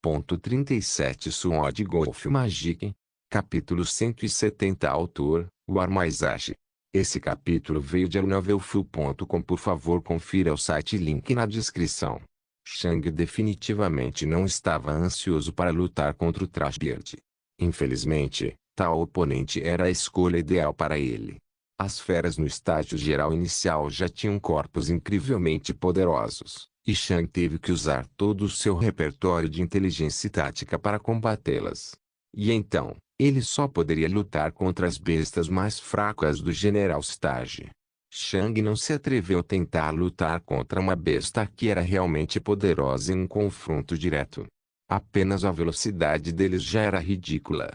37 Sword Golf Magic. Capítulo 170 Autor, War Maizashi. Esse capítulo veio de novelfull.com. Por favor confira o site, link na descrição. Shang definitivamente não estava ansioso para lutar contra o Trashbeard. Infelizmente, tal oponente era a escolha ideal para ele. As feras no estágio geral inicial já tinham corpos incrivelmente poderosos, e Shang teve que usar todo o seu repertório de inteligência e tática para combatê-las. E então, ele só poderia lutar contra as bestas mais fracas do General Stage. Shang não se atreveu a tentar lutar contra uma besta que era realmente poderosa em um confronto direto. Apenas a velocidade deles já era ridícula.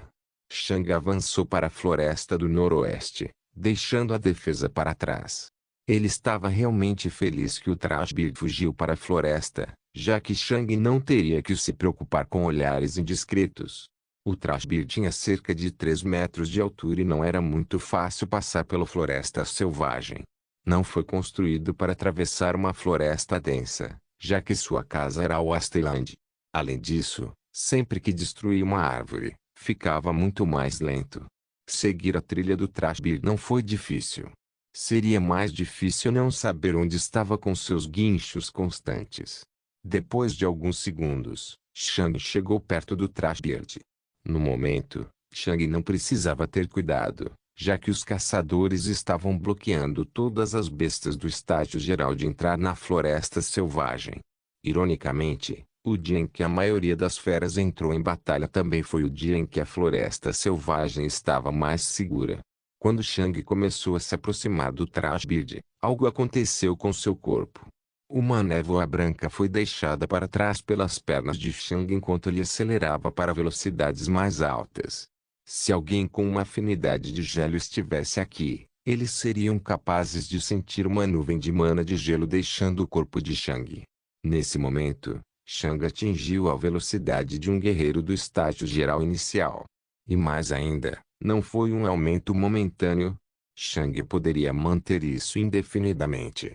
Shang avançou para a floresta do noroeste, deixando a defesa para trás. Ele estava realmente feliz que o Trashbeard fugiu para a floresta, já que Shang não teria que se preocupar com olhares indiscretos. O Trashbeard tinha cerca de 3 metros de altura e não era muito fácil passar pela floresta selvagem. Não foi construído para atravessar uma floresta densa, já que sua casa era ao Wasteland. Além disso, sempre que destruía uma árvore, ficava muito mais lento. Seguir a trilha do Trashbeard não foi difícil. Seria mais difícil não saber onde estava com seus guinchos constantes. Depois de alguns segundos, Shang chegou perto do Trashbeard. No momento, Shang não precisava ter cuidado, já que os caçadores estavam bloqueando todas as bestas do estágio geral de entrar na floresta selvagem. Ironicamente, o dia em que a maioria das feras entrou em batalha também foi o dia em que a floresta selvagem estava mais segura. Quando Shang começou a se aproximar do Trashbeard, algo aconteceu com seu corpo. Uma névoa branca foi deixada para trás pelas pernas de Shang enquanto ele acelerava para velocidades mais altas. Se alguém com uma afinidade de gelo estivesse aqui, eles seriam capazes de sentir uma nuvem de mana de gelo deixando o corpo de Shang. Nesse momento, Shang atingiu a velocidade de um guerreiro do estágio geral inicial. E mais ainda, não foi um aumento momentâneo. Shang poderia manter isso indefinidamente.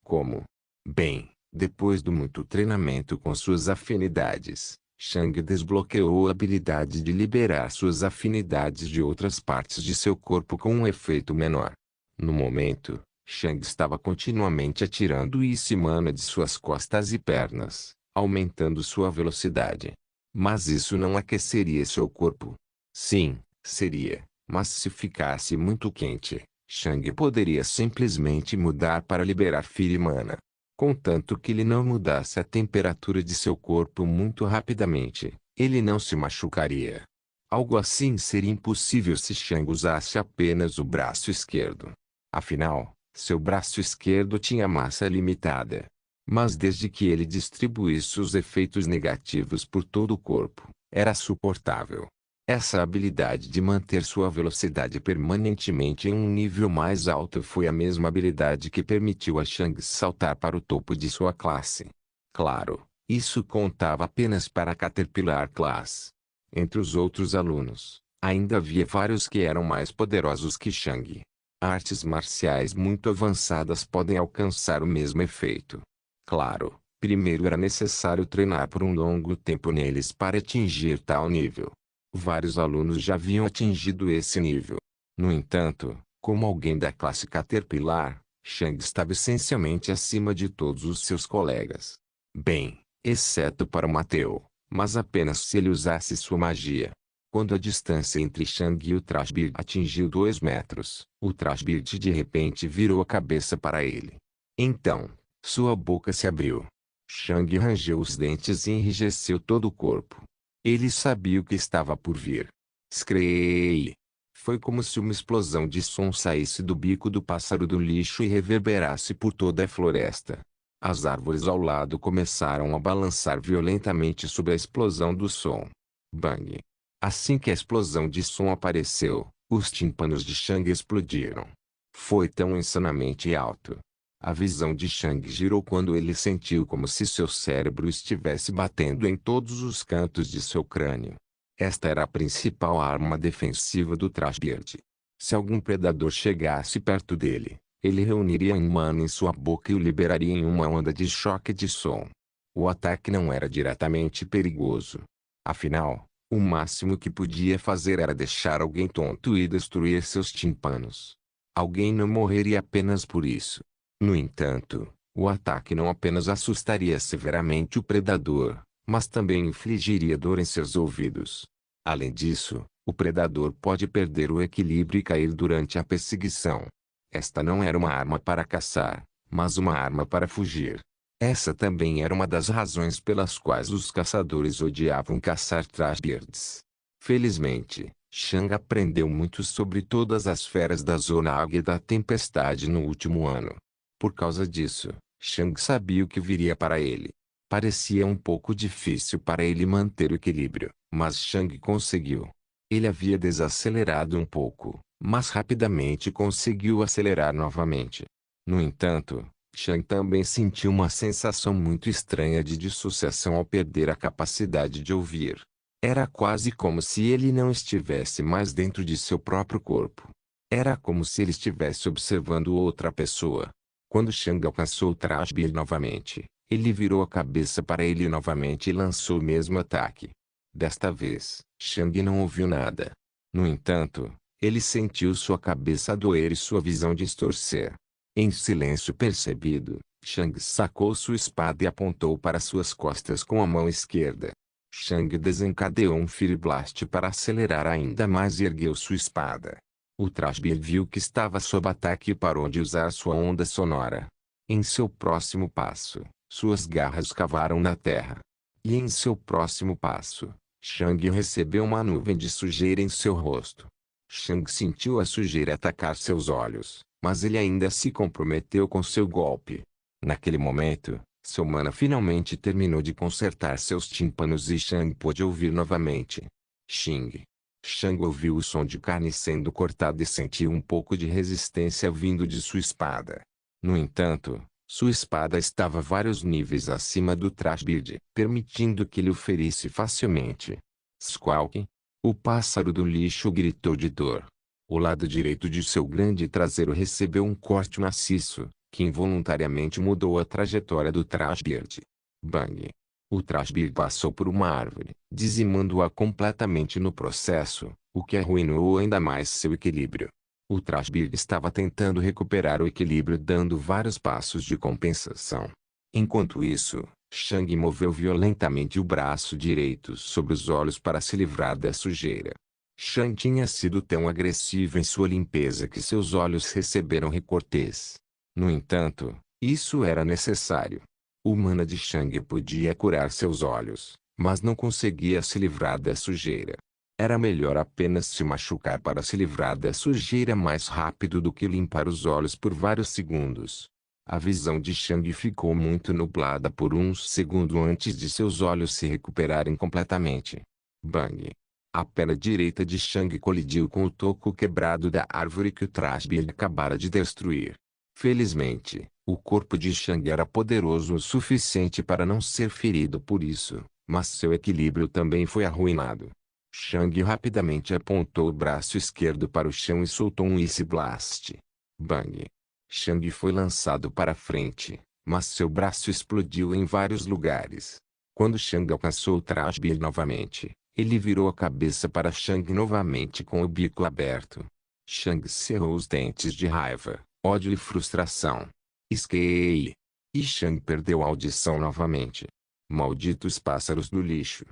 Como? Bem, depois do muito treinamento com suas afinidades, Shang desbloqueou a habilidade de liberar suas afinidades de outras partes de seu corpo com um efeito menor. No momento, Shang estava continuamente atirando isso e mana de suas costas e pernas, aumentando sua velocidade. Mas isso não aqueceria seu corpo. Sim, seria, mas se ficasse muito quente, Shang poderia simplesmente mudar para liberar Fire e mana. Contanto que ele não mudasse a temperatura de seu corpo muito rapidamente, ele não se machucaria. Algo assim seria impossível se Shang usasse apenas o braço esquerdo. Afinal, seu braço esquerdo tinha massa limitada. Mas desde que ele distribuísse os efeitos negativos por todo o corpo, era suportável. Essa habilidade de manter sua velocidade permanentemente em um nível mais alto foi a mesma habilidade que permitiu a Shang saltar para o topo de sua classe. Claro, isso contava apenas para a Caterpillar Class. Entre os outros alunos, ainda havia vários que eram mais poderosos que Shang. Artes marciais muito avançadas podem alcançar o mesmo efeito. Claro, primeiro era necessário treinar por um longo tempo neles para atingir tal nível. Vários alunos já haviam atingido esse nível. No entanto, como alguém da classe Caterpillar, Shang estava essencialmente acima de todos os seus colegas. Bem, exceto para o Mateo, mas apenas se ele usasse sua magia. Quando a distância entre Shang e o Trashbeard atingiu 2 metros, o Trashbeard de repente virou a cabeça para ele. Então, sua boca se abriu. Shang rangeu os dentes e enrijeceu todo o corpo. Ele sabia o que estava por vir. Screei! Foi como se uma explosão de som saísse do bico do pássaro do lixo e reverberasse por toda a floresta. As árvores ao lado começaram a balançar violentamente sob a explosão do som. Bang! Assim que a explosão de som apareceu, os tímpanos de Shang explodiram. Foi tão insanamente alto. A visão de Shang girou quando ele sentiu como se seu cérebro estivesse batendo em todos os cantos de seu crânio. Esta era a principal arma defensiva do Trashbeard. Se algum predador chegasse perto dele, ele reuniria um mana em sua boca e o liberaria em uma onda de choque de som. O ataque não era diretamente perigoso, Afinal, o máximo que podia fazer era deixar alguém tonto e destruir seus tímpanos. Alguém não morreria apenas por isso. No entanto, o ataque não apenas assustaria severamente o predador, mas também infligiria dor em seus ouvidos. Além disso, o predador pode perder o equilíbrio e cair durante a perseguição. Esta não era uma arma para caçar, mas uma arma para fugir. Essa também era uma das razões pelas quais os caçadores odiavam caçar Trashbeards. Felizmente, Shang aprendeu muito sobre todas as feras da Zona Águia da Tempestade no último ano. Por causa disso, Shang sabia o que viria para ele. Parecia um pouco difícil para ele manter o equilíbrio, mas Shang conseguiu. Ele havia desacelerado um pouco, mas rapidamente conseguiu acelerar novamente. No entanto, Shang também sentiu uma sensação muito estranha de dissociação ao perder a capacidade de ouvir. Era quase como se ele não estivesse mais dentro de seu próprio corpo. Era como se ele estivesse observando outra pessoa. Quando Shang alcançou Trashbeard novamente, ele virou a cabeça para ele novamente e lançou o mesmo ataque. Desta vez, Shang não ouviu nada. No entanto, ele sentiu sua cabeça doer e sua visão distorcer. Em silêncio percebido, Shang sacou sua espada e apontou para suas costas com a mão esquerda. Shang desencadeou um Fire Blast para acelerar ainda mais e ergueu sua espada. O Trashbeard viu que estava sob ataque e parou de usar sua onda sonora. Em seu próximo passo, suas garras cavaram na terra. E em seu próximo passo, Shang recebeu uma nuvem de sujeira em seu rosto. Shang sentiu a sujeira atacar seus olhos, mas ele ainda se comprometeu com seu golpe. Naquele momento, seu mana finalmente terminou de consertar seus tímpanos e Shang pôde ouvir novamente. Xing. Shang ouviu o som de carne sendo cortada e sentiu um pouco de resistência vindo de sua espada. No entanto, sua espada estava vários níveis acima do Trashbeard, permitindo que ele o ferisse facilmente. Squawk. O pássaro do lixo gritou de dor. O lado direito de seu grande traseiro recebeu um corte maciço, que involuntariamente mudou a trajetória do Trashbeard. Bang! O Trashbeard passou por uma árvore, dizimando-a completamente no processo, o que arruinou ainda mais seu equilíbrio. O Trashbeard estava tentando recuperar o equilíbrio dando vários passos de compensação. Enquanto isso, Shang moveu violentamente o braço direito sobre os olhos para se livrar da sujeira. Shang tinha sido tão agressivo em sua limpeza que seus olhos receberam recortes. No entanto, isso era necessário. O mana de Shang podia curar seus olhos, mas não conseguia se livrar da sujeira. Era melhor apenas se machucar para se livrar da sujeira mais rápido do que limpar os olhos por vários segundos. A visão de Shang ficou muito nublada por uns segundos antes de seus olhos se recuperarem completamente. Bang! A perna direita de Shang colidiu com o toco quebrado da árvore que o Trashbeard acabara de destruir. Felizmente, o corpo de Shang era poderoso o suficiente para não ser ferido por isso, mas seu equilíbrio também foi arruinado. Shang rapidamente apontou o braço esquerdo para o chão e soltou um Ice Blast. Bang! Shang foi lançado para frente, mas seu braço explodiu em vários lugares. Quando Shang alcançou o Trashbeard novamente, ele virou a cabeça para Shang novamente com o bico aberto. Shang cerrou os dentes de raiva, ódio e frustração. Esquei! E Shang perdeu a audição novamente. Malditos pássaros do lixo.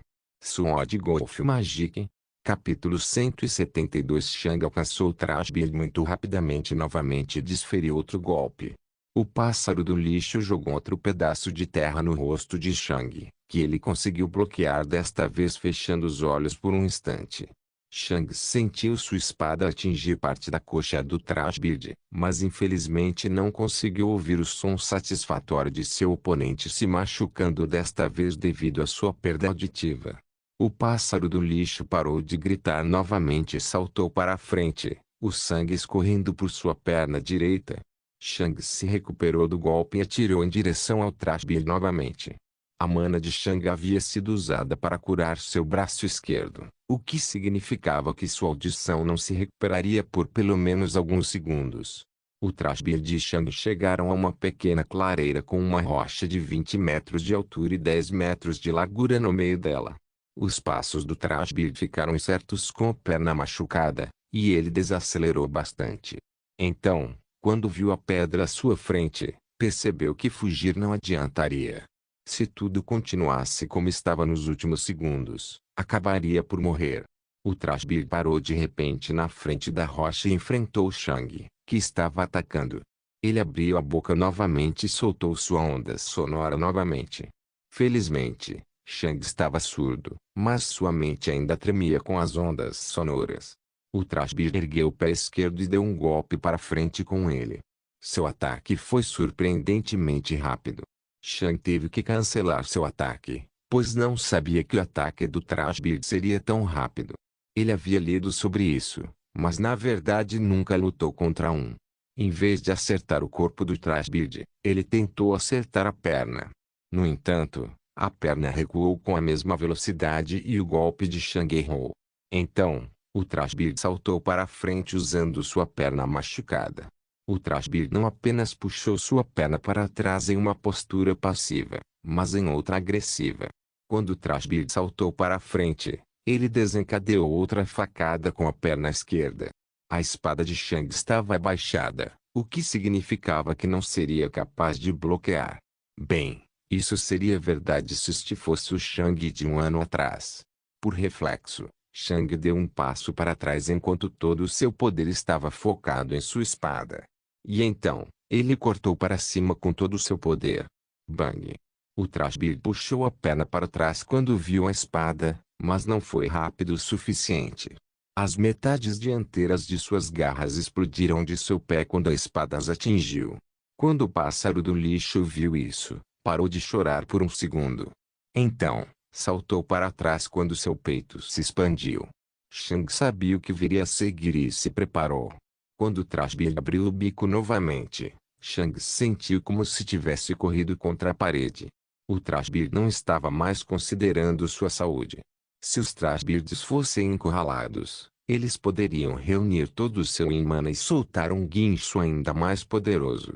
Sword Golf Magic. Capítulo 172. Shang alcançou o Trashbeard muito rapidamente novamente e desferiu outro golpe. O pássaro do lixo jogou outro pedaço de terra no rosto de Shang, que ele conseguiu bloquear desta vez fechando os olhos por um instante. Shang sentiu sua espada atingir parte da coxa do Trashbeard, mas infelizmente não conseguiu ouvir o som satisfatório de seu oponente se machucando desta vez devido à sua perda auditiva. O pássaro do lixo parou de gritar novamente e saltou para a frente, o sangue escorrendo por sua perna direita. Shang se recuperou do golpe e atirou em direção ao Trashbeard novamente. A mana de Shang havia sido usada para curar seu braço esquerdo, o que significava que sua audição não se recuperaria por pelo menos alguns segundos. O Trashbeard e Shang chegaram a uma pequena clareira com uma rocha de 20 metros de altura e 10 metros de largura no meio dela. Os passos do Trashbeard ficaram incertos com a perna machucada, e ele desacelerou bastante. Então, quando viu a pedra à sua frente, percebeu que fugir não adiantaria. Se tudo continuasse como estava nos últimos segundos, acabaria por morrer. O Trashbeard parou de repente na frente da rocha e enfrentou Shang, que estava atacando. Ele abriu a boca novamente e soltou sua onda sonora novamente. Felizmente, Shang estava surdo, mas sua mente ainda tremia com as ondas sonoras. O Trashbeard ergueu o pé esquerdo e deu um golpe para frente com ele. Seu ataque foi surpreendentemente rápido. Shang teve que cancelar seu ataque, pois não sabia que o ataque do Trashbeard seria tão rápido. Ele havia lido sobre isso, mas na verdade nunca lutou contra um. Em vez de acertar o corpo do Trashbeard, ele tentou acertar a perna. No entanto, a perna recuou com a mesma velocidade e o golpe de Shang errou. Então, o Trashbeard saltou para frente usando sua perna machucada. O Trashbeard não apenas puxou sua perna para trás em uma postura passiva, mas em outra agressiva. Quando o Trashbeard saltou para frente, ele desencadeou outra facada com a perna esquerda. A espada de Shang estava abaixada, o que significava que não seria capaz de bloquear. Bem, isso seria verdade se este fosse o Shang de um ano atrás. Por reflexo, Shang deu um passo para trás enquanto todo o seu poder estava focado em sua espada. E então, ele cortou para cima com todo o seu poder. Bang! O Trashbeard puxou a perna para trás quando viu a espada, mas não foi rápido o suficiente. As metades dianteiras de suas garras explodiram de seu pé quando a espada as atingiu. Quando o pássaro do lixo viu isso, parou de chorar por um segundo. Então, saltou para trás quando seu peito se expandiu. Shang sabia o que viria a seguir e se preparou. Quando o Trashbeard abriu o bico novamente, Shang sentiu como se tivesse corrido contra a parede. O Trashbeard não estava mais considerando sua saúde. Se os Trashbeards fossem encurralados, eles poderiam reunir todo o seu imã e soltar um guincho ainda mais poderoso.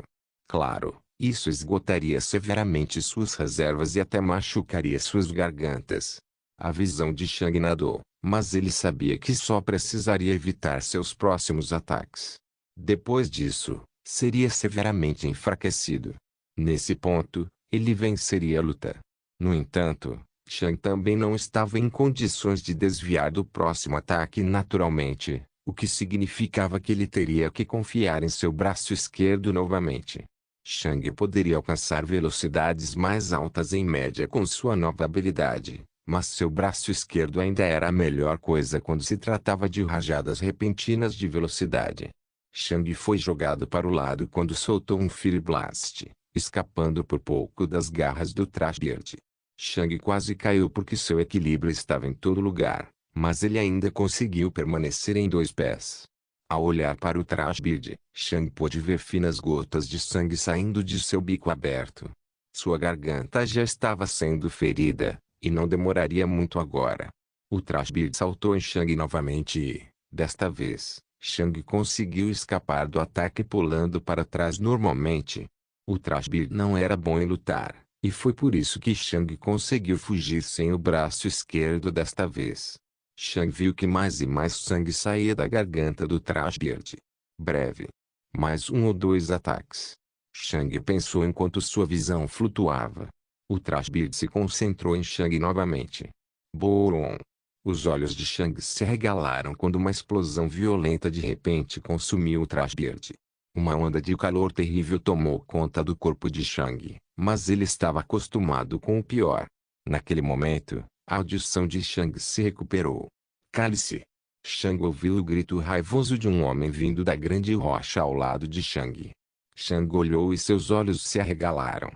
Claro, isso esgotaria severamente suas reservas e até machucaria suas gargantas. A visão de Shang nadou, mas ele sabia que só precisaria evitar seus próximos ataques. Depois disso, seria severamente enfraquecido. Nesse ponto, ele venceria a luta. No entanto, Shang também não estava em condições de desviar do próximo ataque naturalmente, o que significava que ele teria que confiar em seu braço esquerdo novamente. Shang poderia alcançar velocidades mais altas em média com sua nova habilidade, mas seu braço esquerdo ainda era a melhor coisa quando se tratava de rajadas repentinas de velocidade. Shang foi jogado para o lado quando soltou um Fire Blast, escapando por pouco das garras do Trashbeard. Shang quase caiu porque seu equilíbrio estava em todo lugar, mas ele ainda conseguiu permanecer em dois pés. Ao olhar para o Trashbeard, Shang pôde ver finas gotas de sangue saindo de seu bico aberto. Sua garganta já estava sendo ferida, e não demoraria muito agora. O Trashbeard saltou em Shang novamente e, desta vez, Shang conseguiu escapar do ataque pulando para trás normalmente. O Trashbeard não era bom em lutar, e foi por isso que Shang conseguiu fugir sem o braço esquerdo desta vez. Shang viu que mais e mais sangue saía da garganta do Trashbeard. Breve. Mais um ou dois ataques. Shang pensou enquanto sua visão flutuava. O Trashbeard se concentrou em Shang novamente. Boom! Os olhos de Shang se arregalaram quando uma explosão violenta de repente consumiu o Trashbeard. Uma onda de calor terrível tomou conta do corpo de Shang, mas ele estava acostumado com o pior. Naquele momento, a audição de Shang se recuperou. Cale-se! Shang ouviu o grito raivoso de um homem vindo da grande rocha ao lado de Shang. Shang olhou e seus olhos se arregalaram.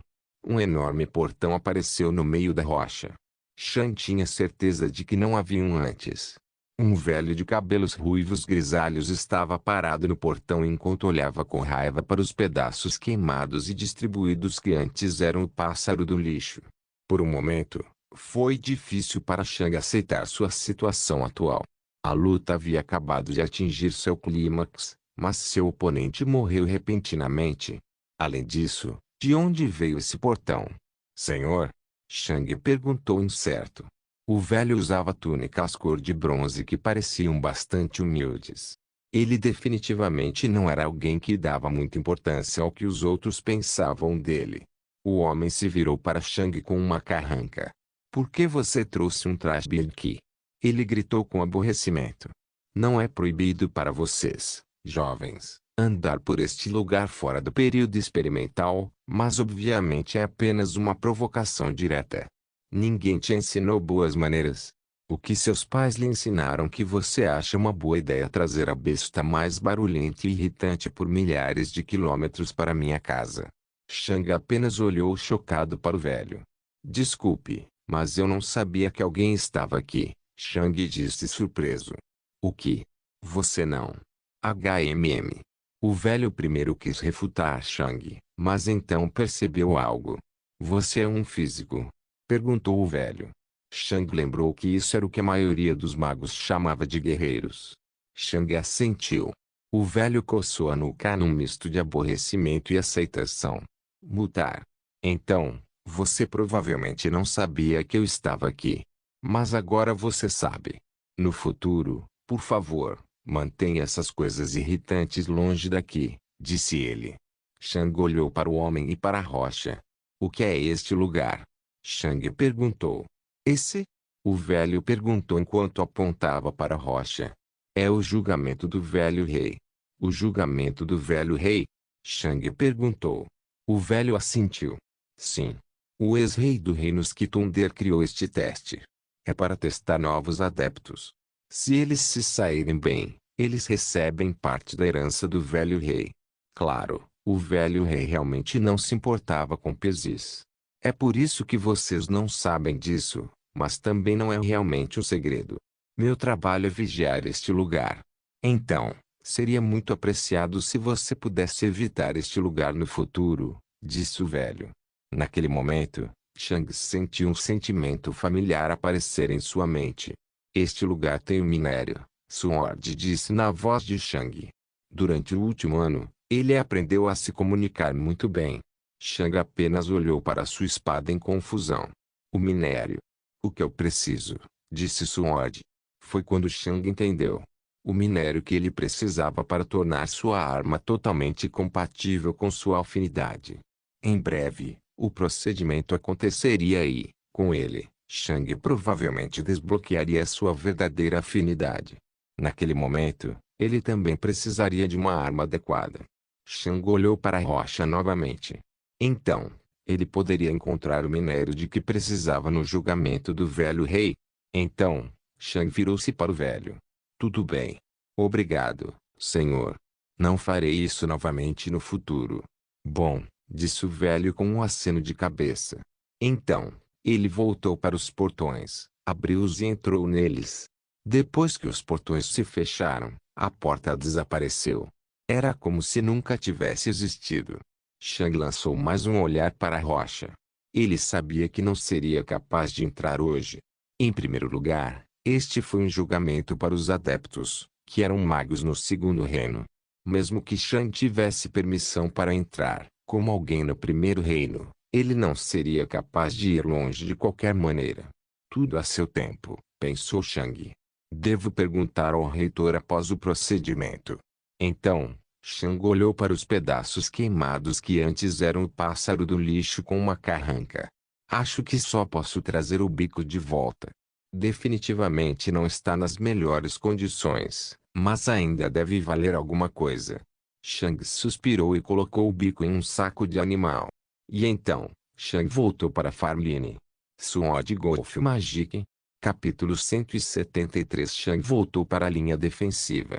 Um enorme portão apareceu no meio da rocha. Shang tinha certeza de que não havia um antes. Um velho de cabelos ruivos grisalhos estava parado no portão enquanto olhava com raiva para os pedaços queimados e distribuídos que antes eram o pássaro do lixo. Por um momento, foi difícil para Shang aceitar sua situação atual. A luta havia acabado de atingir seu clímax, mas seu oponente morreu repentinamente. Além disso, de onde veio esse portão? Senhor? Shang perguntou incerto. O velho usava túnicas cor de bronze que pareciam bastante humildes. Ele definitivamente não era alguém que dava muita importância ao que os outros pensavam dele. O homem se virou para Shang com uma carranca. Por que você trouxe um traje aqui? Ele gritou com aborrecimento. Não é proibido para vocês, jovens, andar por este lugar fora do período experimental, mas obviamente é apenas uma provocação direta. Ninguém te ensinou boas maneiras. O que seus pais lhe ensinaram que você acha uma boa ideia trazer a besta mais barulhenta e irritante por milhares de quilômetros para minha casa? Shang apenas olhou chocado para o velho. Desculpe, mas eu não sabia que alguém estava aqui, Shang disse surpreso. O que? Você não? HMM. O velho primeiro quis refutar Shang, mas então percebeu algo. Você é um físico? Perguntou o velho. Shang lembrou que isso era o que a maioria dos magos chamava de guerreiros. Shang assentiu. O velho coçou a nuca num misto de aborrecimento e aceitação. Mutar. Então, você provavelmente não sabia que eu estava aqui. Mas agora você sabe. No futuro, por favor, mantenha essas coisas irritantes longe daqui, disse ele. Shang olhou para o homem e para a rocha. O que é este lugar? Shang perguntou. Esse? O velho perguntou enquanto apontava para a rocha. É o julgamento do velho rei. O julgamento do velho rei? Shang perguntou. O velho assentiu. Sim. O ex-rei do reino Skitunder criou este teste. É para testar novos adeptos. Se eles se saírem bem, eles recebem parte da herança do velho rei. Claro, o velho rei realmente não se importava com Pezis. É por isso que vocês não sabem disso, mas também não é realmente um segredo. Meu trabalho é vigiar este lugar. Então, seria muito apreciado se você pudesse evitar este lugar no futuro, disse o velho. Naquele momento, Shang sentiu um sentimento familiar aparecer em sua mente. Este lugar tem um minério, Sword disse na voz de Shang. Durante o último ano, ele aprendeu a se comunicar muito bem. Shang apenas olhou para sua espada em confusão. O minério. O que eu preciso, disse Sword. Foi quando Shang entendeu. O minério que ele precisava para tornar sua arma totalmente compatível com sua afinidade. Em breve, o procedimento aconteceria e, com ele, Shang provavelmente desbloquearia sua verdadeira afinidade. Naquele momento, ele também precisaria de uma arma adequada. Shang olhou para a rocha novamente. Então, ele poderia encontrar o minério de que precisava no julgamento do velho rei. Então, Shang virou-se para o velho. Tudo bem. Obrigado, senhor. Não farei isso novamente no futuro. Bom, disse o velho com um aceno de cabeça. Então, ele voltou para os portões, abriu-os e entrou neles. Depois que os portões se fecharam, a porta desapareceu. Era como se nunca tivesse existido. Shang lançou mais um olhar para a rocha. Ele sabia que não seria capaz de entrar hoje. Em primeiro lugar, este foi um julgamento para os adeptos, que eram magos no segundo reino. Mesmo que Shang tivesse permissão para entrar, como alguém no primeiro reino, ele não seria capaz de ir longe de qualquer maneira. Tudo a seu tempo, pensou Shang. Devo perguntar ao reitor após o procedimento. Então, Shang olhou para os pedaços queimados que antes eram o pássaro do lixo com uma carranca. Acho que só posso trazer o bico de volta. Definitivamente não está nas melhores condições, mas ainda deve valer alguma coisa. Shang suspirou e colocou o bico em um saco de animal. E então, Shang voltou para Farmline. Sword Golf Magic. Capítulo 173. Shang voltou para a linha defensiva.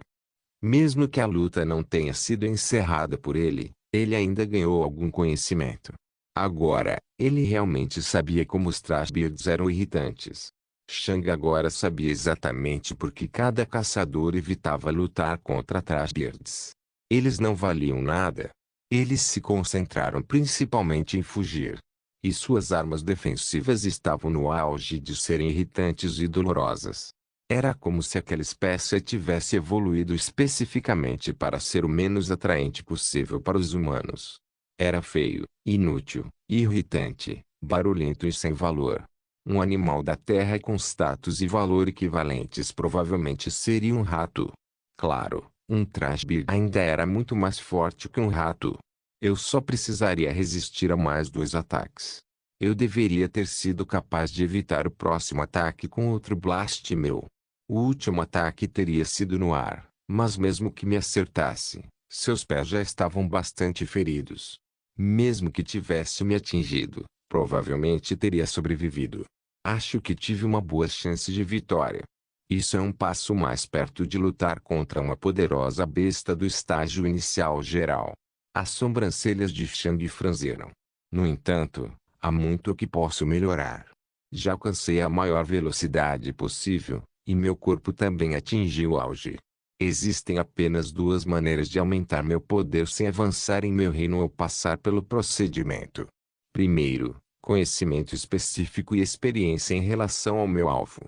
Mesmo que a luta não tenha sido encerrada por ele, ele ainda ganhou algum conhecimento. Agora, ele realmente sabia como os Trashbeards eram irritantes. Shang agora sabia exatamente por que cada caçador evitava lutar contra Trashbeards. Eles não valiam nada. Eles se concentraram principalmente em fugir. E suas armas defensivas estavam no auge de serem irritantes e dolorosas. Era como se aquela espécie tivesse evoluído especificamente para ser o menos atraente possível para os humanos. Era feio, inútil, irritante, barulhento e sem valor. Um animal da terra com status e valor equivalentes provavelmente seria um rato. Claro, um Trashbeard ainda era muito mais forte que um rato. Eu só precisaria resistir a mais 2 ataques. Eu deveria ter sido capaz de evitar o próximo ataque com outro Blast meu. O último ataque teria sido no ar, mas mesmo que me acertasse, seus pés já estavam bastante feridos. Mesmo que tivesse me atingido, provavelmente teria sobrevivido. Acho que tive uma boa chance de vitória. Isso é um passo mais perto de lutar contra uma poderosa besta do estágio inicial geral. As sobrancelhas de Shang franziram. No entanto, há muito que posso melhorar. Já alcancei a maior velocidade possível, e meu corpo também atingiu o auge. Existem apenas 2 maneiras de aumentar meu poder sem avançar em meu reino ou passar pelo procedimento. Primeiro, conhecimento específico e experiência em relação ao meu alvo.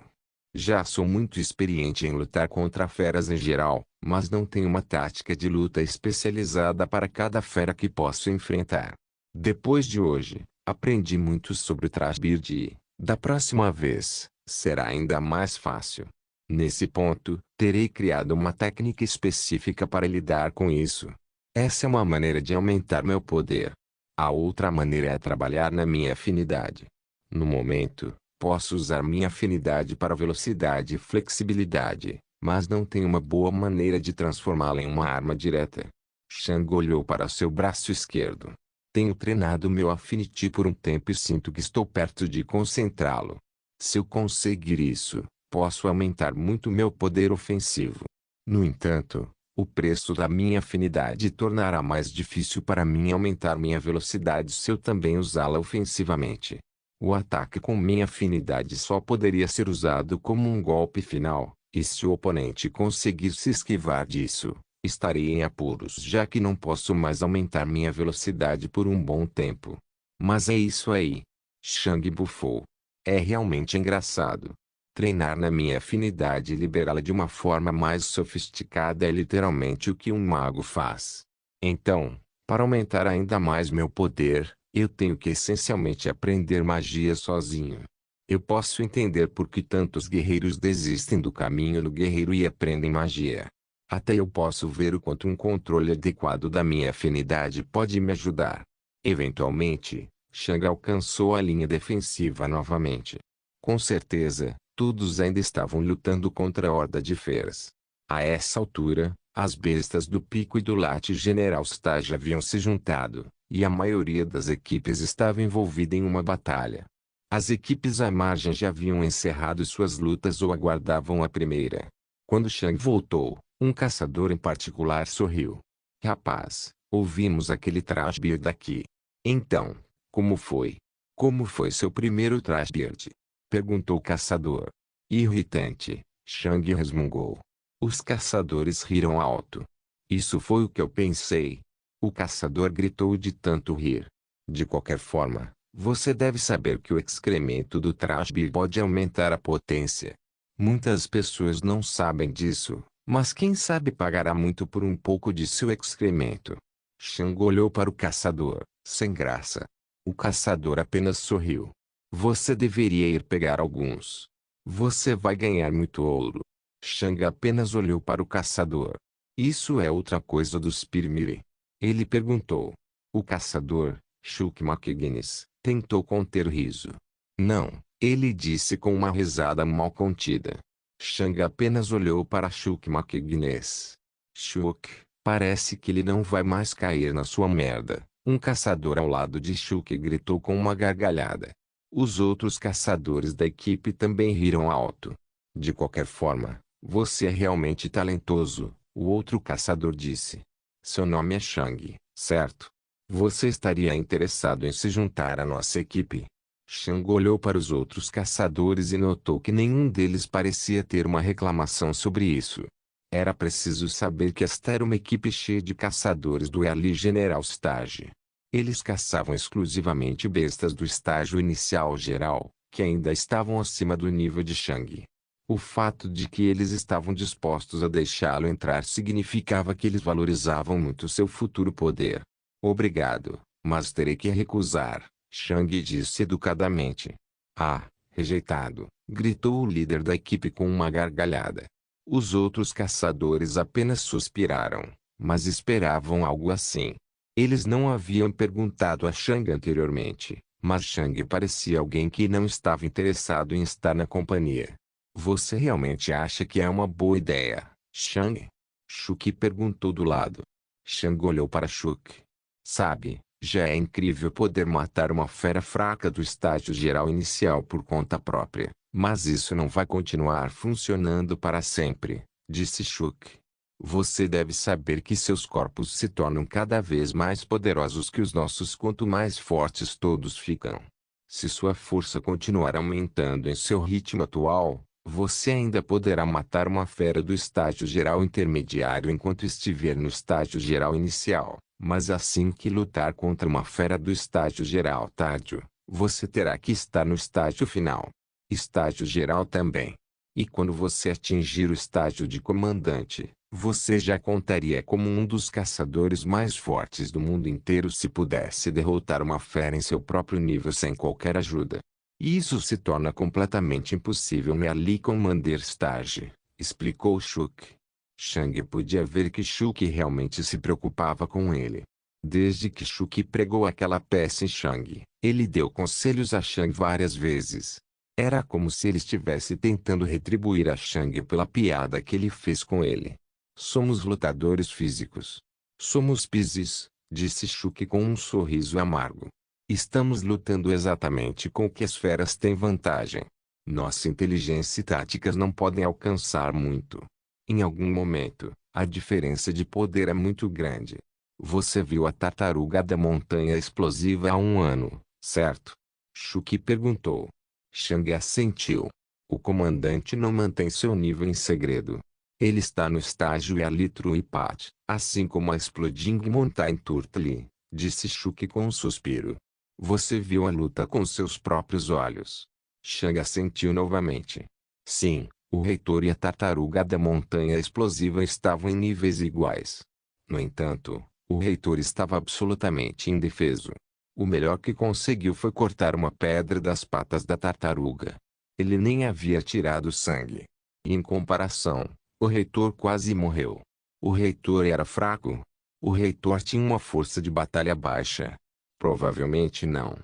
Já sou muito experiente em lutar contra feras em geral, mas não tenho uma tática de luta especializada para cada fera que posso enfrentar. Depois de hoje, aprendi muito sobre o Trashbeard e, da próxima vez, será ainda mais fácil. Nesse ponto, terei criado uma técnica específica para lidar com isso. Essa é uma maneira de aumentar meu poder. A outra maneira é trabalhar na minha afinidade. No momento, posso usar minha afinidade para velocidade e flexibilidade, mas não tenho uma boa maneira de transformá-la em uma arma direta. Shang olhou para seu braço esquerdo. Tenho treinado meu Affinity por um tempo e sinto que estou perto de concentrá-lo. Se eu conseguir isso, posso aumentar muito meu poder ofensivo. No entanto, o preço da minha afinidade tornará mais difícil para mim aumentar minha velocidade se eu também usá-la ofensivamente. O ataque com minha afinidade só poderia ser usado como um golpe final, e se o oponente conseguir se esquivar disso, estarei em apuros já que não posso mais aumentar minha velocidade por um bom tempo. Mas é isso aí. Shang bufou. É realmente engraçado. Treinar na minha afinidade e liberá-la de uma forma mais sofisticada é literalmente o que um mago faz. Então, para aumentar ainda mais meu poder, eu tenho que essencialmente aprender magia sozinho. Eu posso entender por que tantos guerreiros desistem do caminho do guerreiro e aprendem magia. Até eu posso ver o quanto um controle adequado da minha afinidade pode me ajudar. Eventualmente, Shang alcançou a linha defensiva novamente. Com certeza, todos ainda estavam lutando contra a horda de feras. A essa altura, as bestas do Pico e do Late General Stage haviam se juntado, e a maioria das equipes estava envolvida em uma batalha. As equipes à margem já haviam encerrado suas lutas ou aguardavam a primeira. Quando Shang voltou, um caçador em particular sorriu. Rapaz, ouvimos aquele Trashbeard aqui. Então, como foi? Como foi seu primeiro Trashbeard? Perguntou o caçador. Irritante, Shang resmungou. Os caçadores riram alto. Isso foi o que eu pensei. O caçador gritou de tanto rir. De qualquer forma, você deve saber que o excremento do Trashbeard pode aumentar a potência. Muitas pessoas não sabem disso, mas quem sabe pagará muito por um pouco de seu excremento. Shang olhou para o caçador, sem graça. O caçador apenas sorriu. Você deveria ir pegar alguns. Você vai ganhar muito ouro. Shang apenas olhou para o caçador. Isso é outra coisa dos Pirmiri? Ele perguntou. O caçador, Shulk McGuinness, tentou conter o riso. Não, ele disse com uma risada mal contida. Shang apenas olhou para Shulk McGuinness. Shulk, parece que ele não vai mais cair na sua merda. Um caçador ao lado de Shulk gritou com uma gargalhada. Os outros caçadores da equipe também riram alto. De qualquer forma, você é realmente talentoso, o outro caçador disse. Seu nome é Shang, certo? Você estaria interessado em se juntar à nossa equipe? Shang olhou para os outros caçadores e notou que nenhum deles parecia ter uma reclamação sobre isso. Era preciso saber que esta era uma equipe cheia de caçadores do Elite General Stage. Eles caçavam exclusivamente bestas do estágio inicial geral, que ainda estavam acima do nível de Shang. O fato de que eles estavam dispostos a deixá-lo entrar significava que eles valorizavam muito seu futuro poder. Obrigado, mas terei que recusar, Shang disse educadamente. Ah, Rejeitado, gritou o líder da equipe com uma gargalhada. Os outros caçadores apenas suspiraram, mas esperavam algo assim. Eles não haviam perguntado a Shang anteriormente, mas Shang parecia alguém que não estava interessado em estar na companhia. Você realmente acha que é uma boa ideia, Shang? Shuk perguntou do lado. Shang olhou para Shuk. Sabe, já é incrível poder matar uma fera fraca do estágio geral inicial por conta própria, mas isso não vai continuar funcionando para sempre, disse Shuk. Você deve saber que seus corpos se tornam cada vez mais poderosos que os nossos quanto mais fortes todos ficam. Se sua força continuar aumentando em seu ritmo atual, você ainda poderá matar uma fera do estágio geral intermediário enquanto estiver no estágio geral inicial, mas assim que lutar contra uma fera do estágio geral tardio, você terá que estar no estágio final. Estágio geral também. E quando você atingir o estágio de comandante, você já contaria como um dos caçadores mais fortes do mundo inteiro se pudesse derrotar uma fera em seu próprio nível sem qualquer ajuda. E isso se torna completamente impossível no Ali Commander Stage, explicou Shuk. Shang podia ver que Shuk realmente se preocupava com ele. Desde que Shuk pregou aquela peça em Shang, ele deu conselhos a Shang várias vezes. Era como se ele estivesse tentando retribuir a Shang pela piada que ele fez com ele. Somos lutadores físicos. Somos Pisces, disse Shuk com um sorriso amargo. Estamos lutando exatamente com o que as feras têm vantagem. Nossa inteligência e táticas não podem alcançar muito. Em algum momento, a diferença de poder é muito grande. Você viu a tartaruga da montanha explosiva há um ano, certo? Shuk perguntou. Shang assentiu. O comandante não mantém seu nível em segredo. Ele está no estágio Elytro e Pat, assim como a Exploding Mountain Turtle, disse Shuk com um suspiro. Você viu a luta com seus próprios olhos. Shang assentiu novamente. Sim, o reitor e a tartaruga da montanha explosiva estavam em níveis iguais. No entanto, o reitor estava absolutamente indefeso. O melhor que conseguiu foi cortar uma pedra das patas da tartaruga. Ele nem havia tirado sangue. E em comparação, o reitor quase morreu. O reitor era fraco? O reitor tinha uma força de batalha baixa? Provavelmente não.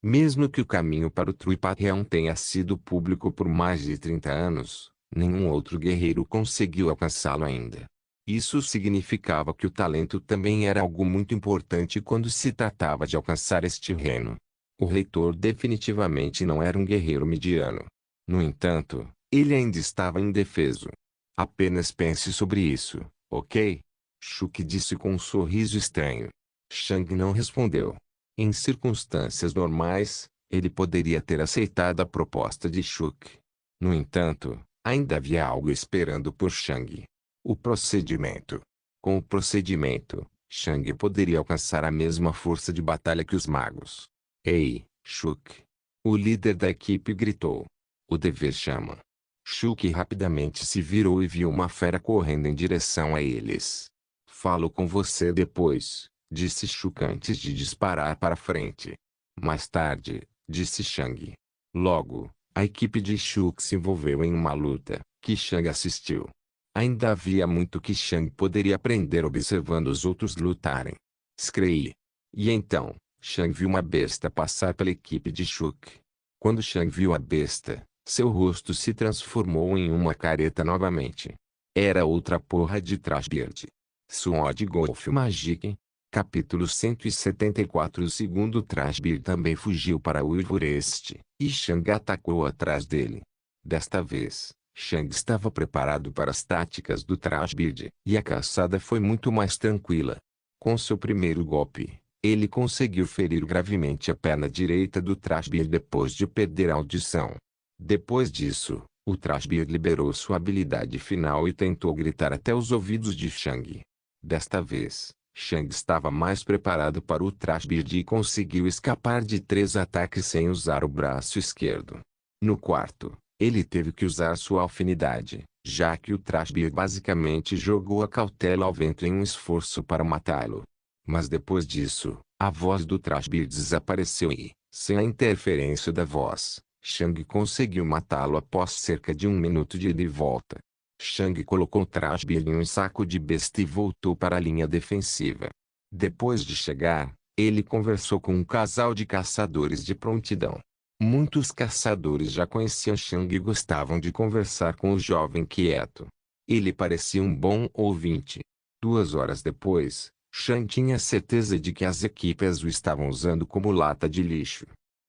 Mesmo que o caminho para o Truipatheon tenha sido público por mais de 30 anos, nenhum outro guerreiro conseguiu alcançá-lo ainda. Isso significava que o talento também era algo muito importante quando se tratava de alcançar este reino. O reitor definitivamente não era um guerreiro mediano. No entanto, ele ainda estava indefeso. Apenas pense sobre isso, ok? Shuk disse com um sorriso estranho. Shang não respondeu. Em circunstâncias normais, ele poderia ter aceitado a proposta de Shuk. No entanto, ainda havia algo esperando por Shang. O procedimento. Com o procedimento, Shang poderia alcançar a mesma força de batalha que os magos. Ei, Shuk! O líder da equipe gritou. O dever chama. Shuk rapidamente se virou e viu uma fera correndo em direção a eles. Falo com você depois, disse Shuk antes de disparar para frente. Mais tarde, disse Shang. Logo, a equipe de Shuk se envolveu em uma luta, que Shang assistiu. Ainda havia muito que Shang poderia aprender observando os outros lutarem. Scree. E então, Shang viu uma besta passar pela equipe de Shuk. Quando Shang viu a besta, seu rosto se transformou em uma careta novamente. Era outra porra de Trashbeard. Sword Golf Magic. Capítulo 174. O segundo Trashbeard também fugiu para o Everest, e Shang atacou atrás dele. Desta vez, Shang estava preparado para as táticas do Trashbeard, e a caçada foi muito mais tranquila. Com seu primeiro golpe, ele conseguiu ferir gravemente a perna direita do Trashbeard depois de perder a audição. Depois disso, o Trashbeard liberou sua habilidade final e tentou gritar até os ouvidos de Shang. Desta vez, Shang estava mais preparado para o Trashbeard e conseguiu escapar de 3 ataques sem usar o braço esquerdo. No quarto, ele teve que usar sua afinidade, já que o Trashbeard basicamente jogou a cautela ao vento em um esforço para matá-lo. Mas depois disso, a voz do Trashbeard desapareceu e, sem a interferência da voz, Shang conseguiu matá-lo após cerca de 1 minuto de ida e volta. Shang colocou Trashbeard em um saco de besta e voltou para a linha defensiva. Depois de chegar, ele conversou com um casal de caçadores de prontidão. Muitos caçadores já conheciam Shang e gostavam de conversar com o jovem quieto. Ele parecia um bom ouvinte. 2 horas depois, Shang tinha certeza de que as equipes o estavam usando como lata de lixo.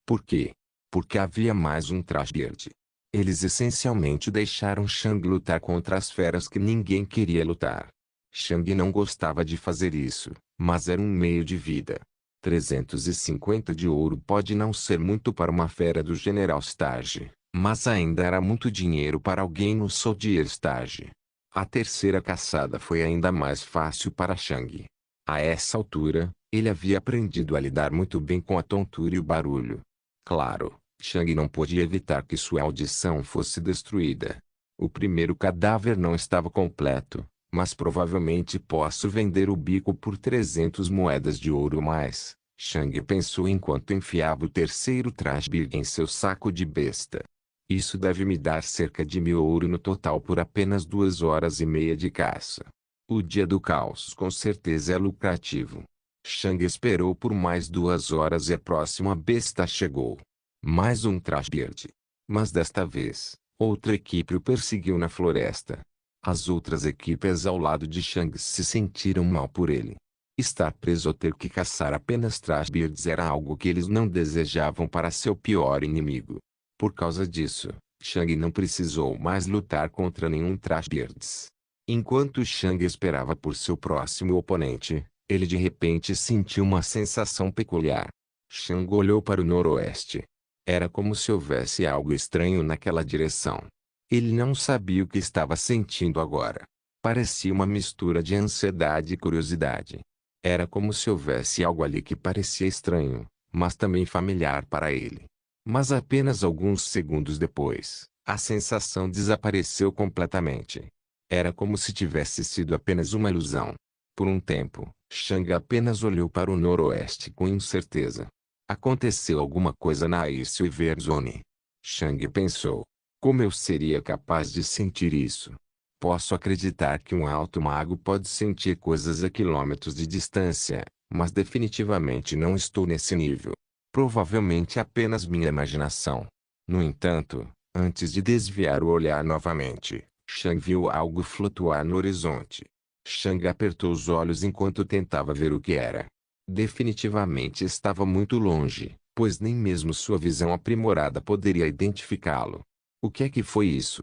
Por quê? Porque havia mais um Trashbeard. Eles essencialmente deixaram Shang lutar contra as feras que ninguém queria lutar. Shang não gostava de fazer isso, mas era um meio de vida. 350 de ouro pode não ser muito para uma fera do General Stage, mas ainda era muito dinheiro para alguém no Soldier Stage. A terceira caçada foi ainda mais fácil para Shang. A essa altura, ele havia aprendido a lidar muito bem com a tontura e o barulho. Claro, Shang não podia evitar que sua audição fosse destruída. O primeiro cadáver não estava completo, mas provavelmente posso vender o bico por 300 moedas de ouro mais, Shang pensou enquanto enfiava o terceiro Trashbeard em seu saco de besta. Isso deve me dar cerca de 1000 ouro no total por apenas 2 horas e meia de caça. O dia do caos com certeza é lucrativo. Shang esperou por mais 2 horas e a próxima besta chegou. Mais um Trashbeard. Mas desta vez, outra equipe o perseguiu na floresta. As outras equipes ao lado de Shang se sentiram mal por ele. Estar preso ou ter que caçar apenas Trashbeards era algo que eles não desejavam para seu pior inimigo. Por causa disso, Shang não precisou mais lutar contra nenhum Trashbeards. Enquanto Shang esperava por seu próximo oponente, ele de repente sentiu uma sensação peculiar. Shang olhou para o noroeste. Era como se houvesse algo estranho naquela direção. Ele não sabia o que estava sentindo agora. Parecia uma mistura de ansiedade e curiosidade. Era como se houvesse algo ali que parecia estranho, mas também familiar para ele. Mas apenas alguns segundos depois, a sensação desapareceu completamente. Era como se tivesse sido apenas uma ilusão. Por um tempo, Shang apenas olhou para o noroeste com incerteza. Aconteceu alguma coisa na Ice River Zone. Shang pensou. Como eu seria capaz de sentir isso? Posso acreditar que um alto mago pode sentir coisas a quilômetros de distância, mas definitivamente não estou nesse nível. Provavelmente apenas minha imaginação. No entanto, antes de desviar o olhar novamente, Shang viu algo flutuar no horizonte. Shang apertou os olhos enquanto tentava ver o que era. Definitivamente estava muito longe, pois nem mesmo sua visão aprimorada poderia identificá-lo. O que é que foi isso?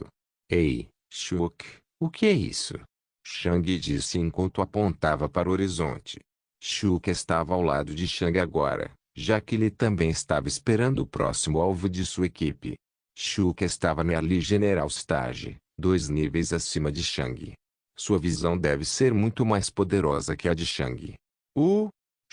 Ei, Shuk, o que é isso? Shang disse enquanto apontava para o horizonte. Shuk estava ao lado de Shang agora, já que ele também estava esperando o próximo alvo de sua equipe. Shuk estava no Ali General Stage, 2 níveis acima de Shang. Sua visão deve ser muito mais poderosa que a de Shang.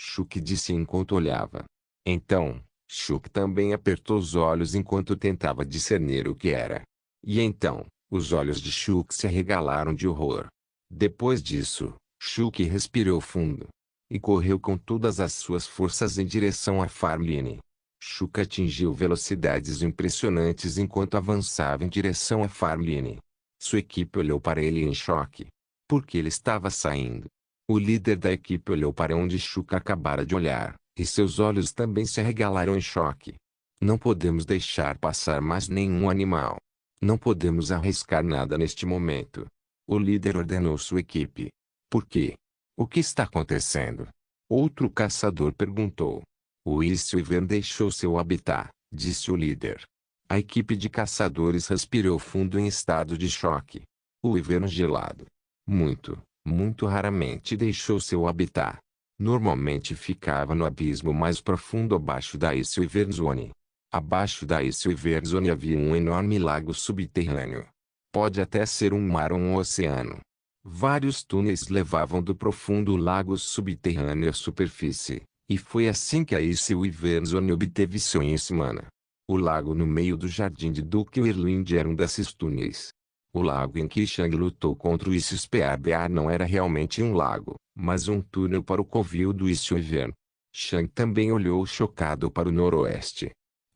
Shuk disse enquanto olhava. Então, Shuk também apertou os olhos enquanto tentava discernir o que era. E então, os olhos de Shuk se arregalaram de horror. Depois disso, Shuk respirou fundo. E correu com todas as suas forças em direção a Farmline. Shuk atingiu velocidades impressionantes enquanto avançava em direção a Farmline. Sua equipe olhou para ele em choque. Por que ele estava saindo? O líder da equipe olhou para onde Shuk acabara de olhar, e seus olhos também se arregalaram em choque. Não podemos deixar passar mais nenhum animal. Não podemos arriscar nada neste momento. O líder ordenou sua equipe. Por quê? O que está acontecendo? Outro caçador perguntou. O Isilver deixou seu habitat, disse o líder. A equipe de caçadores respirou fundo em estado de choque. O Wyvern gelado. Muito raramente deixou seu habitat. Normalmente ficava no abismo mais profundo abaixo da Ice River Zone. Abaixo da Ice River Zone havia um enorme lago subterrâneo. Pode até ser um mar ou um oceano. Vários túneis levavam do profundo lago subterrâneo à superfície, e foi assim que a Ice River Zone obteve seu Mana. O lago no meio do jardim de Duke Erlind era um desses túneis. O lago em que Shang lutou contra o Spearbear não era realmente um lago, mas um túnel para o covil do Wyvern. Shang também olhou chocado para o noroeste.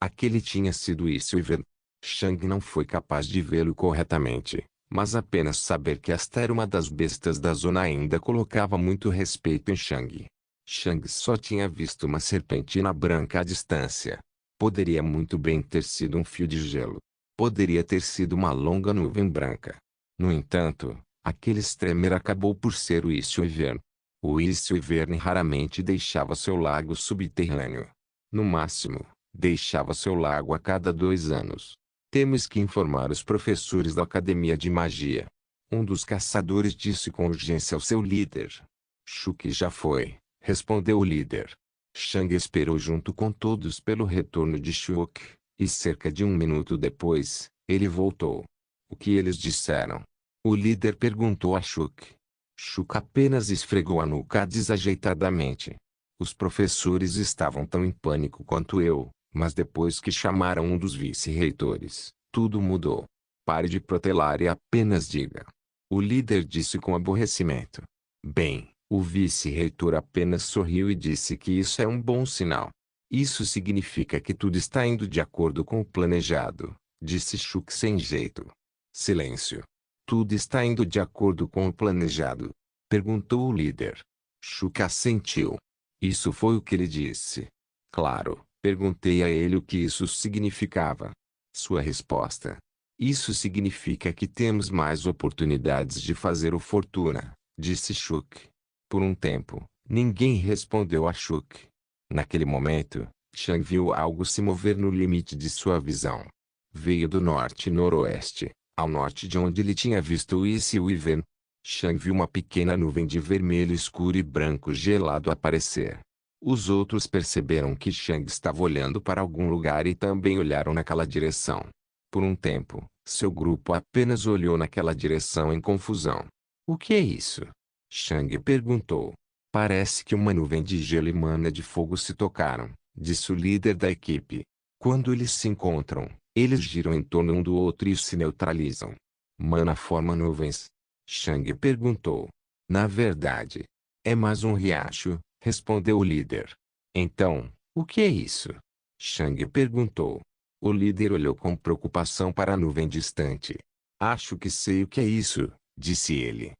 Aquele tinha sido Isilver. Shang não foi capaz de vê-lo corretamente, mas apenas saber que esta era uma das bestas da zona ainda colocava muito respeito em Shang. Shang só tinha visto uma serpentina branca à distância. Poderia muito bem ter sido um fio de gelo. Poderia ter sido uma longa nuvem branca. No entanto, aquele streamer acabou por ser o Isilver. O Isilver raramente deixava seu lago subterrâneo. No máximo, deixava seu lago a cada 2 anos. Temos que informar os professores da Academia de Magia. Um dos caçadores disse com urgência ao seu líder. Shuk já foi, respondeu o líder. Shang esperou junto com todos pelo retorno de Shuk, e cerca de 1 minuto depois, ele voltou. O que eles disseram? O líder perguntou a Shuk. Shuk apenas esfregou a nuca desajeitadamente. Os professores estavam tão em pânico quanto eu, mas depois que chamaram um dos vice-reitores, tudo mudou. Pare de protelar e apenas diga. O líder disse com aborrecimento. Bem, o vice-reitor apenas sorriu e disse que isso é um bom sinal. Isso significa que tudo está indo de acordo com o planejado, disse Shuk sem jeito. Silêncio. Tudo está indo de acordo com o planejado? Perguntou o líder. Shuk assentiu. Isso foi o que ele disse. Claro, perguntei a ele o que isso significava. Sua resposta. Isso significa que temos mais oportunidades de fazer o fortuna, disse Shuk. Por um tempo, ninguém respondeu a Shuk. Naquele momento, Shang viu algo se mover no limite de sua visão. Veio do norte-noroeste, ao norte de onde ele tinha visto o Isilver. Shang viu uma pequena nuvem de vermelho escuro e branco gelado aparecer. Os outros perceberam que Shang estava olhando para algum lugar e também olharam naquela direção. Por um tempo, seu grupo apenas olhou naquela direção em confusão. O que é isso? Shang perguntou. Parece que uma nuvem de gelo e mana de fogo se tocaram, disse o líder da equipe. Quando eles se encontram, eles giram em torno um do outro e se neutralizam. Mana forma nuvens? Shang perguntou. Na verdade, é mais um riacho, respondeu o líder. Então, o que é isso? Shang perguntou. O líder olhou com preocupação para a nuvem distante. Acho que sei o que é isso, disse ele.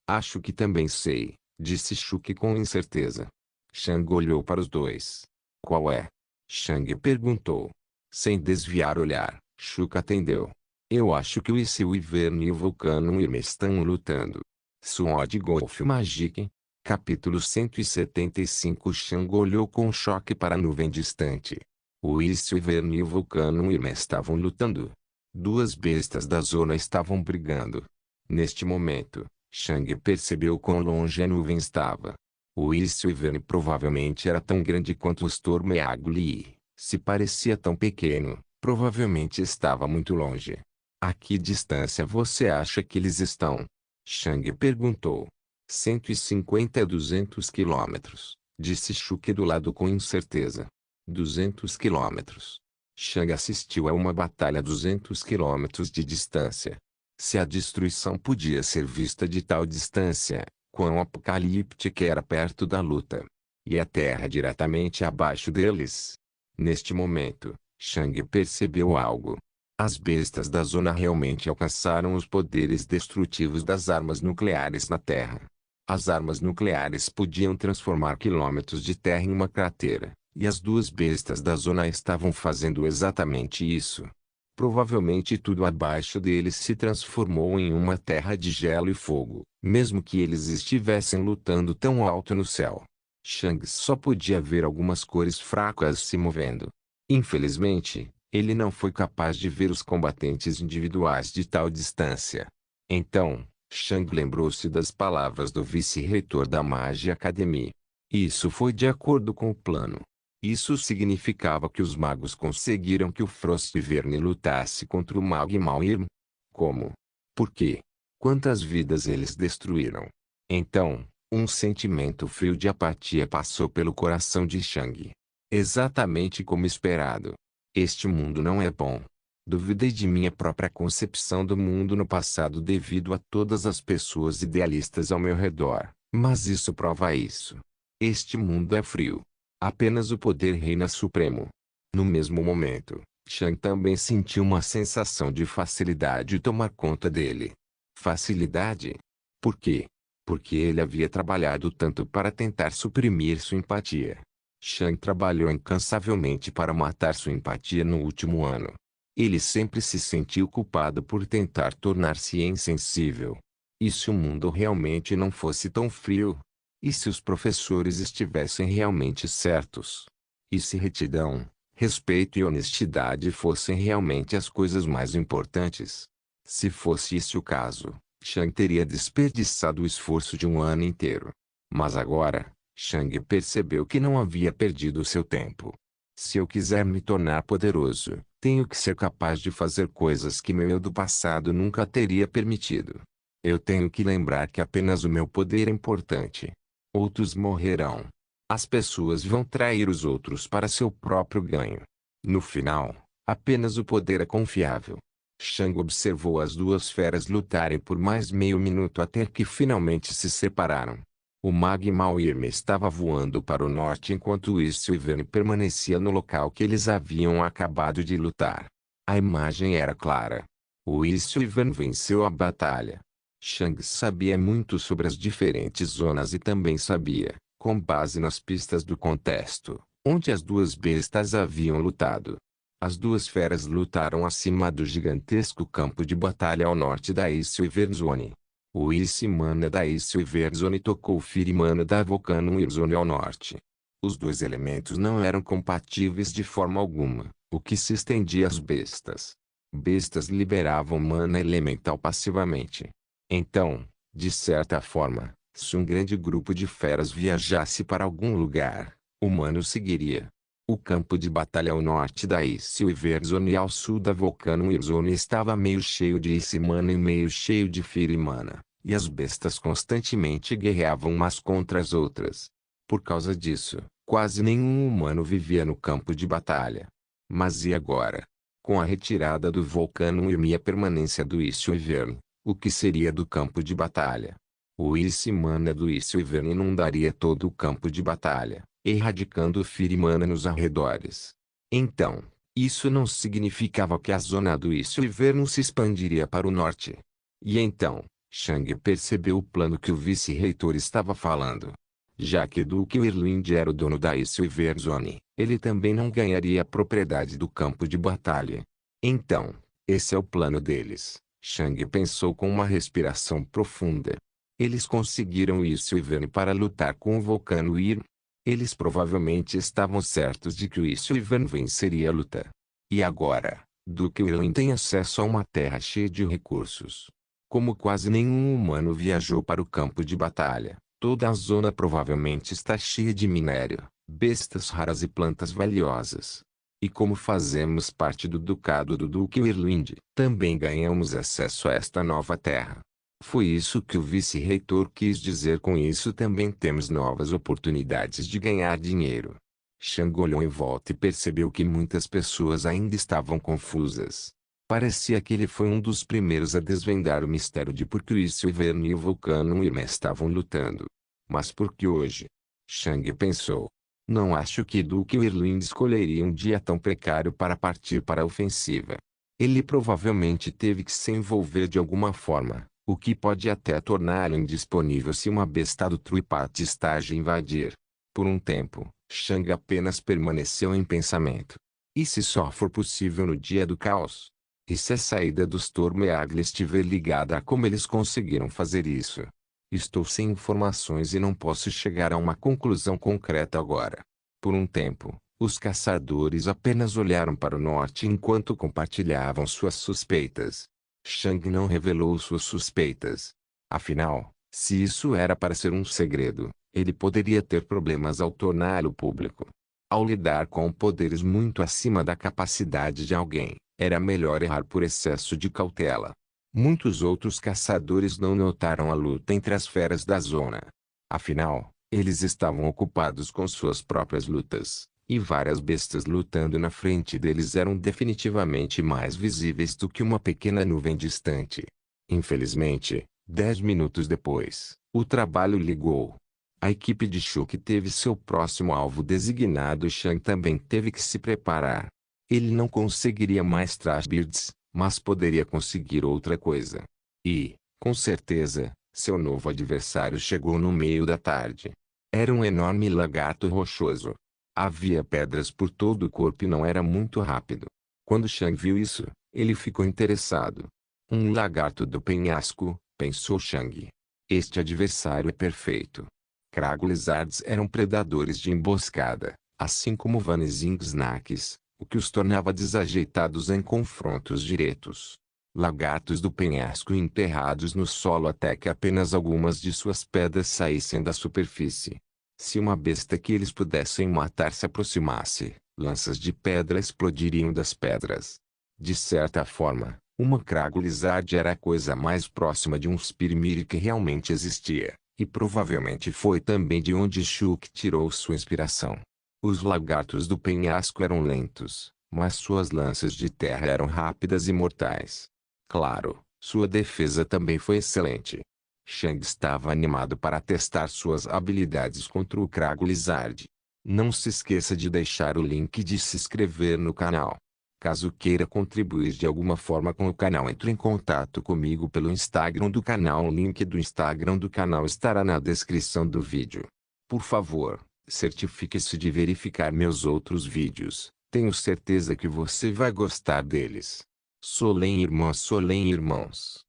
Acho que também sei, disse Shuk com incerteza. Shang olhou para os dois. Qual é? Shang perguntou. Sem desviar o olhar, Shuk atendeu. Eu acho que o Isilver e o Vulcano Irma estão lutando. Sword Golf Magic. Capítulo 175. Shang olhou com choque para a nuvem distante. O Isilver e o Vulcano Irma estavam lutando. Duas bestas da zona estavam brigando. Neste momento, Shang percebeu quão longe a nuvem estava. O Isilver provavelmente era tão grande quanto o Stormeagli. Se parecia tão pequeno, provavelmente estava muito longe. A que distância você acha que eles estão? Shang perguntou. 150 a 200 quilômetros, disse Shuk do lado com incerteza. 200 quilômetros. Shang assistiu a uma batalha a 200 quilômetros de distância. Se a destruição podia ser vista de tal distância, quão apocalíptica era perto da luta. E a terra diretamente abaixo deles. Neste momento, Shang percebeu algo. As bestas da zona realmente alcançaram os poderes destrutivos das armas nucleares na Terra. As armas nucleares podiam transformar quilômetros de terra em uma cratera, e as duas bestas da zona estavam fazendo exatamente isso. Provavelmente tudo abaixo deles se transformou em uma terra de gelo e fogo, mesmo que eles estivessem lutando tão alto no céu. Shang só podia ver algumas cores fracas se movendo. Infelizmente, ele não foi capaz de ver os combatentes individuais de tal distância. Então, Shang lembrou-se das palavras do vice-reitor da Magia Academy. Isso foi de acordo com o plano. Isso significava que os magos conseguiram que o Frostvern lutasse contra o Magma Irm. Como? Por quê? Quantas vidas eles destruíram? Então, um sentimento frio de apatia passou pelo coração de Shang. Exatamente como esperado. Este mundo não é bom. Duvidei de minha própria concepção do mundo no passado devido a todas as pessoas idealistas ao meu redor, mas isso prova isso. Este mundo é frio. Apenas o poder reina supremo. No mesmo momento, Shang também sentiu uma sensação de facilidade tomar conta dele. Facilidade? Por quê? Porque ele havia trabalhado tanto para tentar suprimir sua empatia. Shang trabalhou incansavelmente para matar sua empatia no último ano. Ele sempre se sentiu culpado por tentar tornar-se insensível. E se o mundo realmente não fosse tão frio? E se os professores estivessem realmente certos? E se retidão, respeito e honestidade fossem realmente as coisas mais importantes? Se fosse esse o caso, Shang teria desperdiçado o esforço de um ano inteiro. Mas agora, Shang percebeu que não havia perdido seu tempo. Se eu quiser me tornar poderoso, tenho que ser capaz de fazer coisas que meu eu do passado nunca teria permitido. Eu tenho que lembrar que apenas o meu poder é importante. Outros morrerão. As pessoas vão trair os outros para seu próprio ganho. No final, apenas o poder é confiável. Shang observou as duas feras lutarem por mais meio minuto até que finalmente se separaram. O Mag Mao Irma estava voando para o norte enquanto Isso e Verne permanecia no local que eles haviam acabado de lutar. A imagem era clara. O Isso e Verne venceu a batalha. Shang sabia muito sobre as diferentes zonas e também sabia, com base nas pistas do contexto, onde as duas bestas haviam lutado. As duas feras lutaram acima do gigantesco campo de batalha ao norte da Isso e Verne Zone. O Mana da Isso e Verne Zone tocou o Firimana da Volcano Zone ao norte. Os dois elementos não eram compatíveis de forma alguma, o que se estendia às bestas. Bestas liberavam mana elemental passivamente. Então, de certa forma, se um grande grupo de feras viajasse para algum lugar, o humano seguiria. O campo de batalha ao norte da Isso e Verne Zone e ao sul da Volcano Zone estava meio cheio de Mana e meio cheio de Firimana, e as bestas constantemente guerreavam umas contra as outras. Por causa disso, quase nenhum humano vivia no campo de batalha. Mas e agora? Com a retirada do Volcano e a permanência do Isso e Verne, o que seria do campo de batalha? O Mana do Isso e Verne inundaria todo o campo de batalha, erradicando o Firimana nos arredores. Então, isso não significava que a zona do Isso e Verne se expandiria para o norte. E então, Shang percebeu o plano que o vice-reitor estava falando. Já que Duke Irlind era o dono da Isso e Verne Zone, ele também não ganharia a propriedade do campo de batalha. Então, esse é o plano deles. Shang pensou com uma respiração profunda. Eles conseguiram Isso e Verne para lutar com o Volcano Ir. Eles provavelmente estavam certos de que o Isso e Verne venceria a luta. E agora, Duke Irlind tem acesso a uma terra cheia de recursos. Como quase nenhum humano viajou para o campo de batalha, toda a zona provavelmente está cheia de minério, bestas raras e plantas valiosas. E como fazemos parte do Ducado do Duque Irlind, também ganhamos acesso a esta nova terra. Foi isso que o vice-reitor quis dizer com isso. Também temos novas oportunidades de ganhar dinheiro. Shang olhou em volta e percebeu que muitas pessoas ainda estavam confusas. Parecia que ele foi um dos primeiros a desvendar o mistério de por que Isso e Verne e o Volcano Irma estavam lutando. Mas por que hoje? Shang pensou. Não acho que Duke Irlind escolheria um dia tão precário para partir para a ofensiva. Ele provavelmente teve que se envolver de alguma forma, o que pode até torná-lo indisponível se uma besta do Truipat estágio invadir. Por um tempo, Shang apenas permaneceu em pensamento. E se só for possível no dia do caos? E se a saída dos Tormeagli estiver ligada a como eles conseguiram fazer isso? Estou sem informações e não posso chegar a uma conclusão concreta agora. Por um tempo, os caçadores apenas olharam para o norte enquanto compartilhavam suas suspeitas. Shang não revelou suas suspeitas. Afinal, se isso era para ser um segredo, ele poderia ter problemas ao torná-lo público. Ao lidar com poderes muito acima da capacidade de alguém, era melhor errar por excesso de cautela. Muitos outros caçadores não notaram a luta entre as feras da zona. Afinal, eles estavam ocupados com suas próprias lutas, e várias bestas lutando na frente deles eram definitivamente mais visíveis do que uma pequena nuvem distante. Infelizmente, 10 minutos depois, o trabalho ligou. A equipe de Chuck teve seu próximo alvo designado e Shang também teve que se preparar. Ele não conseguiria mais Trashbeards, mas poderia conseguir outra coisa. E, com certeza, seu novo adversário chegou no meio da tarde. Era um enorme lagarto rochoso. Havia pedras por todo o corpo e não era muito rápido. Quando Shang viu isso, ele ficou interessado. Um lagarto do penhasco, pensou Shang. Este adversário é perfeito. Krag Lizards eram predadores de emboscada, assim como Vanishing Snakes, o que os tornava desajeitados em confrontos diretos. Lagartos do penhasco enterrados no solo até que apenas algumas de suas pedras saíssem da superfície. Se uma besta que eles pudessem matar se aproximasse, lanças de pedra explodiriam das pedras. De certa forma, uma Krag Lizard era a coisa mais próxima de um Spearmir que realmente existia, e provavelmente foi também de onde Shulk tirou sua inspiração. Os lagartos do penhasco eram lentos, mas suas lanças de terra eram rápidas e mortais. Claro, sua defesa também foi excelente. Shang estava animado para testar suas habilidades contra o Krag Lizard. Não se esqueça de deixar o link de se inscrever no canal. Caso queira contribuir de alguma forma com o canal, entre em contato comigo pelo Instagram do canal. O link do Instagram do canal estará na descrição do vídeo. Por favor, certifique-se de verificar meus outros vídeos. Tenho certeza que você vai gostar deles. Solem irmãos.